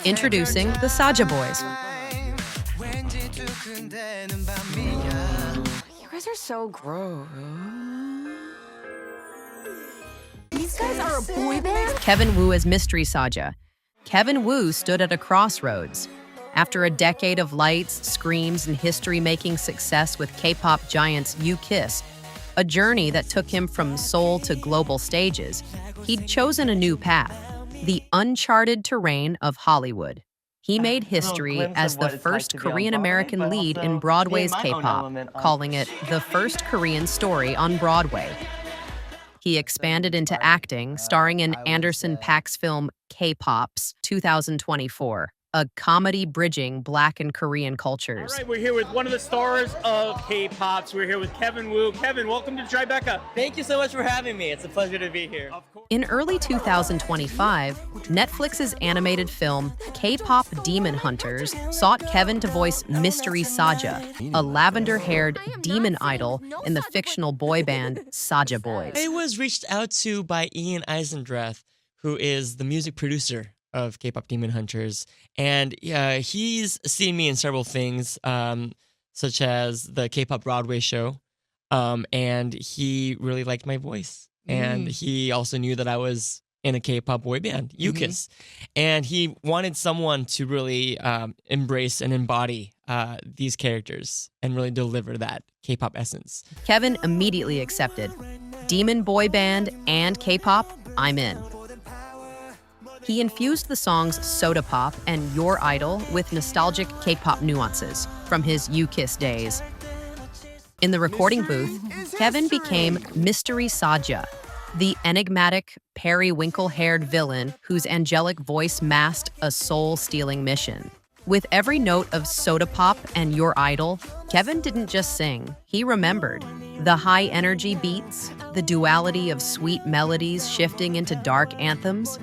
Introducing the Saja Boys. You guys are so gross. These guys are a boy band? Kevin Woo as Mystery Saja. Kevin Woo stood at a crossroads. After a decade of lights, screams, and history-making success with K-pop giants U-Kiss, a journey that took him from Seoul to global stages, he'd chosen a new path, the uncharted terrain of Hollywood. He made history as the first Korean-American lead in Broadway's K-pop, calling it the first Korean story on Broadway. He expanded into acting, starring in Anderson Paak's film K-Pops 2024, a comedy bridging Black and Korean cultures. All right, we're here with one of the stars of K-Pops. We're here with Kevin Woo. Kevin, welcome to Tribeca. Thank you so much for having me. It's a pleasure to be here. In early 2025, Netflix's animated film Kpop Demon Hunters sought Kevin to voice Mystery Saja, a lavender-haired demon idol in the fictional boy band Saja Boys. I was reached out to by Ian Eisendrath, who is the music producer of Kpop Demon Hunters, and he's seen me in several things, such as the K-pop Broadway show, and he really liked my voice. And he also knew that I was in a K-pop boy band, U-Kiss. And he wanted someone to really embrace and embody these characters and really deliver that K-pop essence. Kevin immediately accepted. Demon boy band and K-pop, I'm in. He infused the songs Soda Pop and Your Idol with nostalgic K-pop nuances from his U-Kiss days. In the recording booth, Kevin became Mystery Saja, the enigmatic, periwinkle-haired villain whose angelic voice masked a soul-stealing mission. With every note of Soda Pop and Your Idol, Kevin didn't just sing, he remembered. The high-energy beats, the duality of sweet melodies shifting into dark anthems,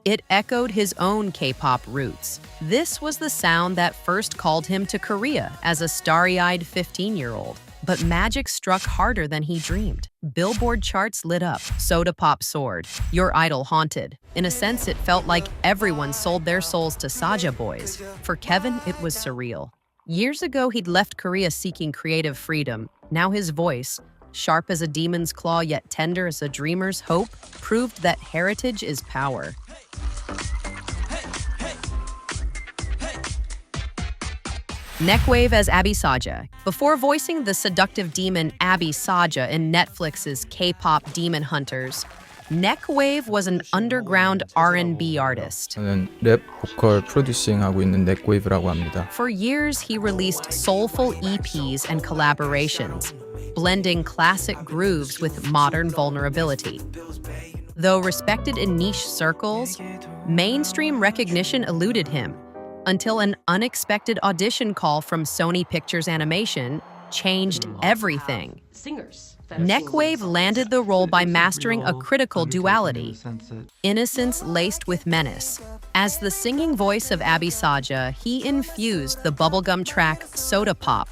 it echoed his own K-pop roots. This was the sound that first called him to Korea as a starry-eyed 15-year-old. But magic struck harder than he dreamed. Billboard charts lit up, Soda Pop soared, Your Idol haunted. In a sense, it felt like everyone sold their souls to Saja Boys. For Kevin, it was surreal. Years ago, he'd left Korea seeking creative freedom. Now his voice, sharp as a demon's claw yet tender as a dreamer's hope, proved that heritage is power. Neckwav as Abby Saja. Before voicing the seductive demon Abby Saja in Netflix's Kpop Demon Hunters, Neckwav was an underground R&B artist. 저는 랩, 보컬, 프로듀싱 하고 있는 Neckwave라고 합니다. For years, he released soulful EPs and collaborations, blending classic grooves with modern vulnerability. Though respected in niche circles, mainstream recognition eluded him, until an unexpected audition call from Sony Pictures Animation changed everything. Neckwav landed the role by mastering a critical duality, innocence laced with menace. As the singing voice of Abby Saja, he infused the bubblegum track Soda Pop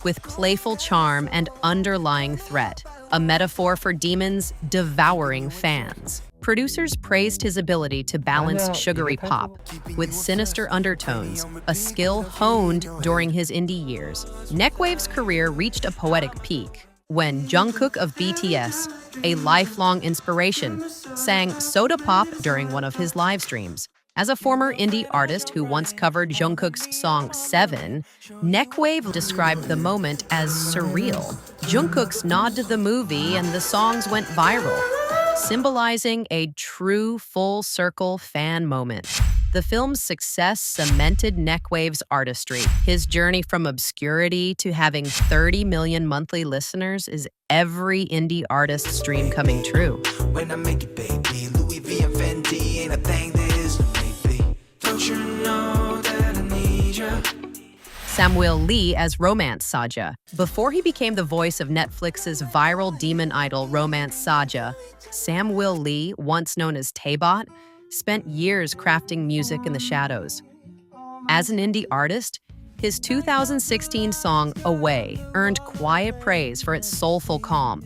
with playful charm and underlying threat, a metaphor for demons devouring fans. Producers praised his ability to balance sugary pop with sinister undertones, a skill honed during his indie years. Neckwav's career reached a poetic peak when Jungkook of BTS, a lifelong inspiration, sang Soda Pop during one of his live streams. As a former indie artist who once covered Jungkook's song 7, Neckwav described the moment as surreal. Jungkook's nod to the movie and the songs went viral, symbolizing a true full-circle fan moment. The film's success cemented Neckwav's artistry. His journey from obscurity to having 30 million monthly listeners is every indie artist's dream coming true. When I make it, baby, Louis V and Fendi ain't a thing that is maybe. Don't you know that I need you? SamUIL Lee as Romance Saja. Before he became the voice of Netflix's viral demon idol Romance Saja, SamUIL Lee, once known as Taebot, spent years crafting music in the shadows. As an indie artist, his 2016 song Away earned quiet praise for its soulful calm.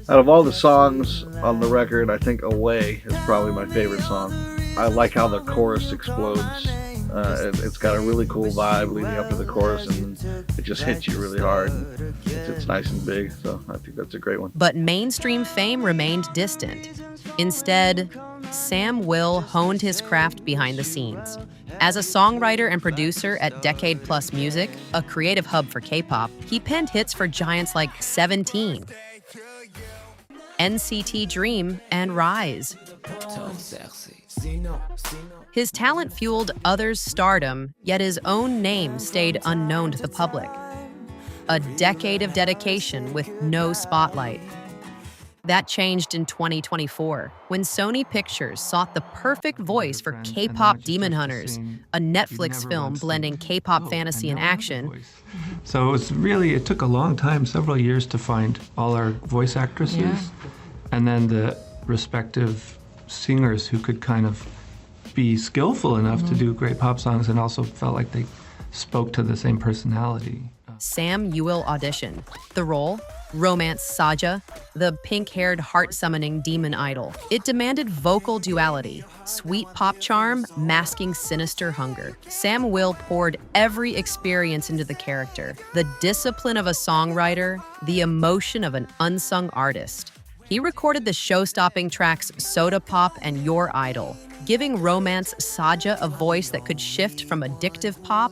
Out of all the songs on the record, I think Away is probably my favorite song. I like how the chorus explodes. It's got a really cool vibe leading up to the chorus, and it just hits you really hard. It's nice and big, so I think that's a great one. But mainstream fame remained distant. Instead, SamUIL honed his craft behind the scenes. As a songwriter and producer at Decade Plus Music, a creative hub for K-pop, he penned hits for giants like 17, NCT Dream, and Riize. His talent fueled others' stardom, yet his own name stayed unknown to the public. A decade of dedication with no spotlight. That changed in 2024, when Sony Pictures sought the perfect voice for Kpop Demon Hunters, a Netflix film blending K-pop fantasy and action. So it took a long time, several years, to find all our voice actresses, and then the respective singers who could kind of be skillful enough to do great pop songs and also felt like they spoke to the same personality. SamUIL auditioned. The role? Romance Saja, the pink-haired, heart-summoning demon idol. It demanded vocal duality, sweet pop charm masking sinister hunger. SamUIL poured every experience into the character, the discipline of a songwriter, the emotion of an unsung artist. He recorded the show-stopping tracks Soda Pop and Your Idol, giving Romance Saja a voice that could shift from addictive pop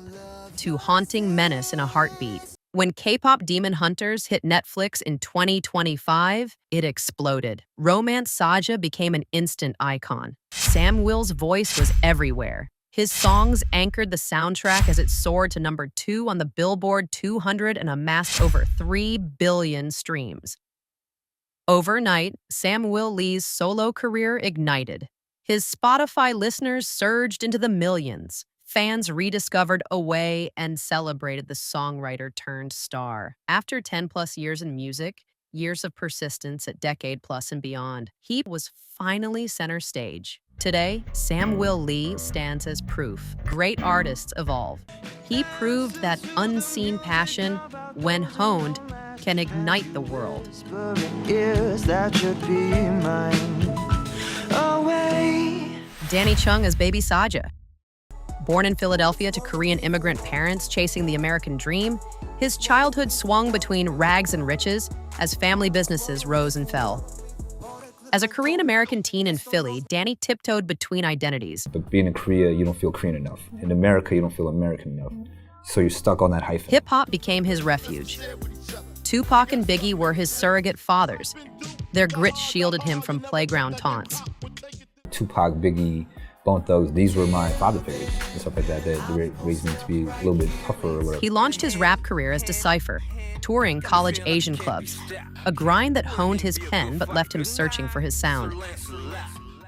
to haunting menace in a heartbeat. When Kpop Demon Hunters hit Netflix in 2025, it exploded. Romance Saja became an instant icon. SamUIL's voice was everywhere. His songs anchored the soundtrack as it soared to #2 on the Billboard 200 and amassed over 3 billion streams. Overnight, SamUIL Lee's solo career ignited. His Spotify listeners surged into the millions. Fans rediscovered Away and celebrated the songwriter-turned-star. After 10-plus years in music, years of persistence at Decade Plus and beyond, he was finally center stage. Today, SamUIL Lee stands as proof. Great artists evolve. He proved that unseen passion, when honed, can ignite the world. Danny Chung as Baby Saja. Born in Philadelphia to Korean immigrant parents chasing the American dream, his childhood swung between rags and riches as family businesses rose and fell. As a Korean-American teen in Philly, Danny tiptoed between identities. But being in Korea, you don't feel Korean enough. In America, you don't feel American enough. So you're stuck on that hyphen. Hip-hop became his refuge. Tupac and Biggie were his surrogate fathers. Their grit shielded him from playground taunts. Tupac, Biggie, Bone Thugs, these were my father figures and stuff like that. They raised me to be a little bit tougher or whatever. He launched his rap career as Decipher, touring college Asian clubs, a grind that honed his pen but left him searching for his sound.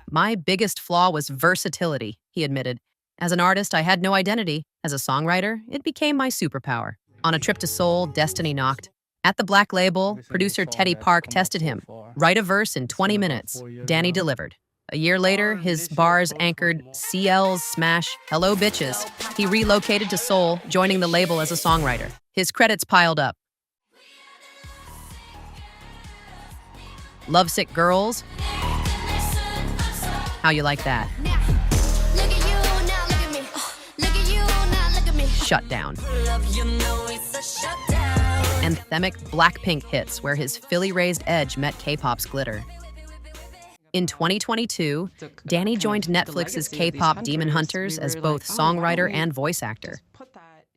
My biggest flaw was versatility, he admitted. As an artist, I had no identity. As a songwriter, it became my superpower. On a trip to Seoul, destiny knocked. At the Black Label, producer Teddy Park tested him. Write a verse in 20 minutes. Danny delivered. A year later, his bars anchored CL's smash Hello Bitches. He relocated to Seoul, joining the label as a songwriter. His credits piled up. Lovesick Girls. How you like that? Shutdown. Anthemic Blackpink hits where his Philly-raised edge met K-pop's glitter. In 2022, Danny joined Netflix's Kpop Demon Hunters as both songwriter and voice actor.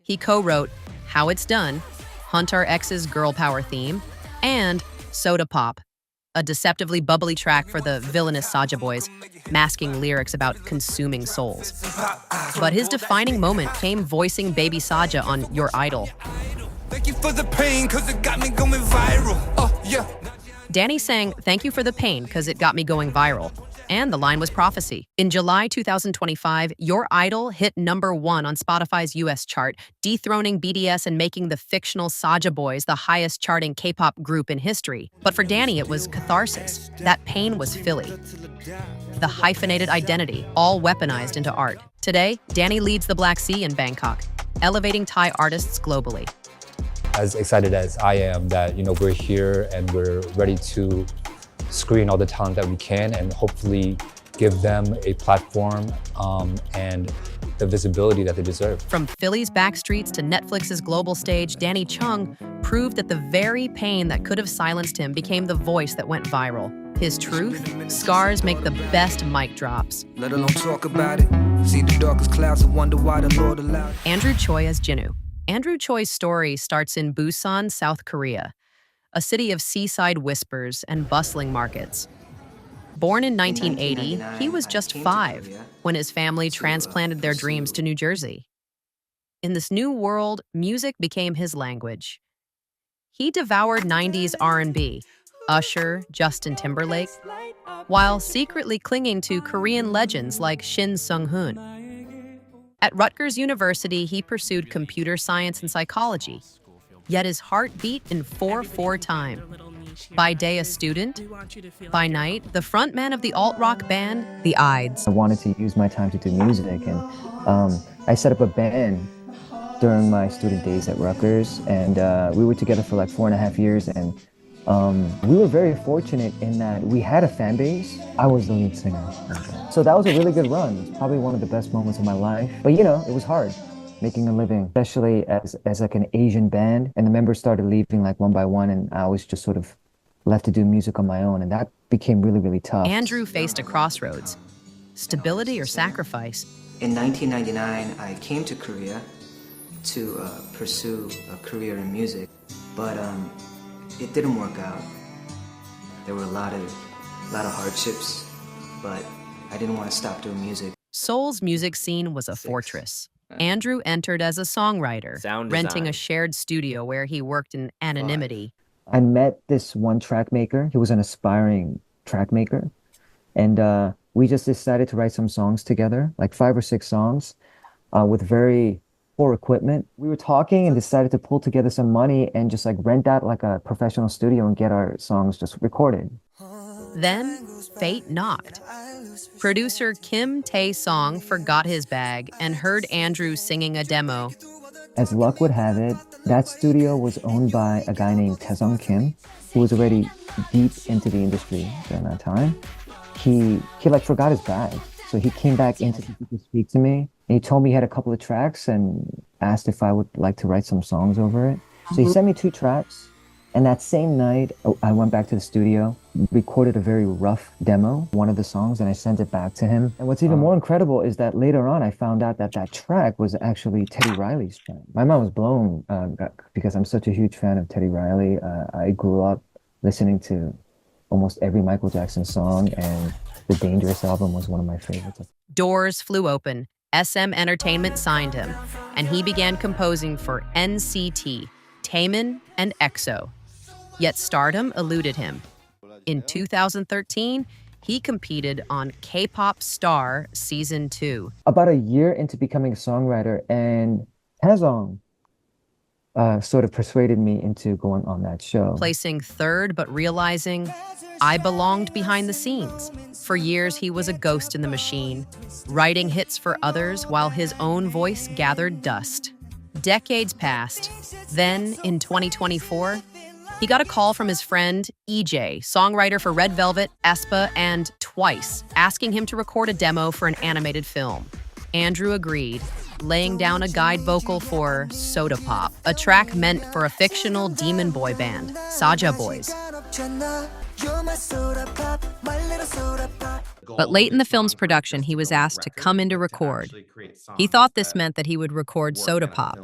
He co-wrote How It's Done, Hunt Our Ex's Girl Power theme, and Soda Pop, a deceptively bubbly track for the villainous Saja Boys, masking lyrics about consuming souls. But his defining moment came voicing Baby Saja on Your Idol. Thank you for the pain, cause it got me going viral. Oh, yeah. Danny sang, "Thank you for the pain, cause it got me going viral." And the line was prophecy. In July 2025, Your Idol hit #1 on Spotify's US chart, dethroning BTS and making the fictional Saja Boys the highest charting K-pop group in history. But for Danny, it was catharsis. That pain was Philly. The hyphenated identity, all weaponized into art. Today, Danny leads the Black Sea in Bangkok, elevating Thai artists globally. as excited as I am that, we're here and we're ready to screen all the talent that we can and hopefully give them a platform and the visibility that they deserve. From Philly's backstreets to Netflix's global stage, Danny Chung proved that the very pain that could have silenced him became the voice that went viral. His truth, scars make the best mic drops. Let alone talk about it. See the darkest clouds and wonder why the Lord allowed. Andrew Choi as Jinwoo. Andrew Choi's story starts in Busan, South Korea, a city of seaside whispers and bustling markets. Born in 1980, he was just 5 when his family transplanted their dreams to New Jersey. In this new world, music became his language. He devoured 90s R&B, Usher, Justin Timberlake, while secretly clinging to Korean legends like Shin Sung-hoon. At Rutgers University, he pursued computer science and psychology, yet his heart beat in 4/4 time. By day a student, by night the frontman of the alt-rock band, the IDES. I wanted to use my time to do music, and I set up a band during my student days at Rutgers, and we were together for like 4.5 years, and we were very fortunate in that we had a fan base. I was the lead singer. So that was a really good run. It's probably one of the best moments of my life. But it was hard making a living, especially as like an Asian band, and the members started leaving like one by one, and I was just sort of left to do music on my own, and that became really, really tough. Andrew faced a crossroads. Stability or sacrifice? In 1999, I came to Korea to pursue a career in music, but it didn't work out. There were a lot of hardships, but I didn't want to stop doing music. Seoul's music scene was a fortress. Andrew entered as a songwriter, renting a shared studio where he worked in anonymity. I met this one track maker. He was an aspiring track maker. And we just decided to write some songs together, like 5 or 6 songs with very poor equipment. We were talking and decided to pull together some money and just like rent out like a professional studio and get our songs just recorded. Then fate knocked. Producer Kim Tae-song forgot his bag and heard Andrew singing a demo. As luck would have it, that studio was owned by a guy named Taesung Kim, who was already deep into the industry during that time. He like forgot his bag. So he came back in to speak to me, and he told me he had a couple of tracks and asked if I would like to write some songs over it. So he sent me 2 tracks, and that same night, I went back to the studio, recorded a very rough demo, one of the songs, and I sent it back to him. And what's even more incredible is that later on, I found out that that track was actually Teddy Riley's track. My mind was blown because I'm such a huge fan of Teddy Riley. I grew up listening to almost every Michael Jackson song, and the Dangerous album was one of my favorites. Doors flew open. SM Entertainment signed him, and he began composing for NCT, Taemin, and EXO. Yet stardom eluded him. In 2013, he competed on K-Pop Star Season 2. About a year into becoming a songwriter, and Taesung sort of persuaded me into going on that show. Placing 3rd, but realizing I belonged behind the scenes. For years, he was a ghost in the machine, writing hits for others while his own voice gathered dust. Decades passed. Then, in 2024, he got a call from his friend, EJ, songwriter for Red Velvet, aespa, and Twice, asking him to record a demo for an animated film. Andrew agreed, laying down a guide vocal for Soda Pop, a track meant for a fictional demon boy band, Saja Boys. But late in the film's production, he was asked to come in to record. He thought this meant that he would record Soda Pop.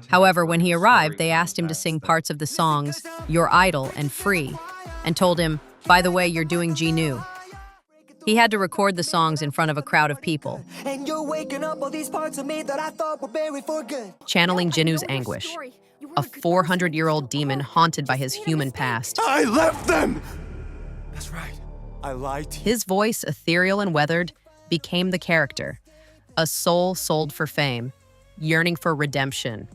However, when he arrived, they asked him to sing parts of the songs Your Idol and Free, and told him, by the way, you're doing Jinwoo. He had to record the songs in front of a crowd of people, channeling Jinwoo's anguish, a 400-year-old demon haunted by his human past. I left them! That's right. I lied to you. His voice, ethereal and weathered, became the character, a soul sold for fame, yearning for redemption.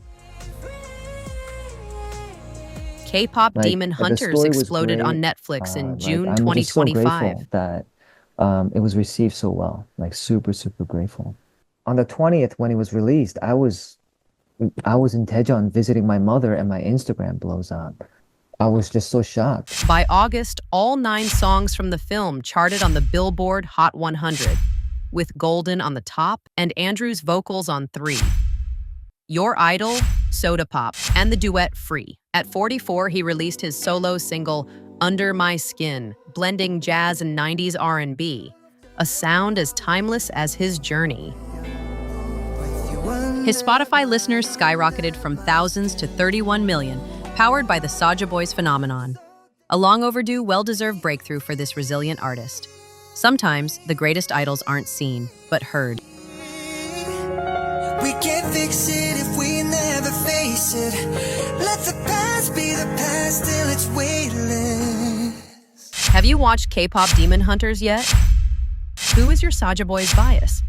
K-Pop Demon Hunters exploded on Netflix in June 2025. I'm just so grateful that it was received so well, like super, super grateful. On the 20th, when it was released, I was I was in Daejeon visiting my mother and my Instagram blows up. I was just so shocked. By August, all 9 songs from the film charted on the Billboard Hot 100, with Golden on the top and Andrew's vocals on 3. Your Idol, Soda Pop, and the duet Free. At 44, he released his solo single, Under My Skin, blending jazz and 90s R&B, a sound as timeless as his journey. His Spotify listeners skyrocketed from thousands to 31 million, powered by the Saja Boys phenomenon. A long overdue, well-deserved breakthrough for this resilient artist. Sometimes, the greatest idols aren't seen, but heard. We can't fix it if we never face it. Let the past be the past till it's weightless. Have you watched Kpop Demon Hunters yet? Who is your Saja Boys bias?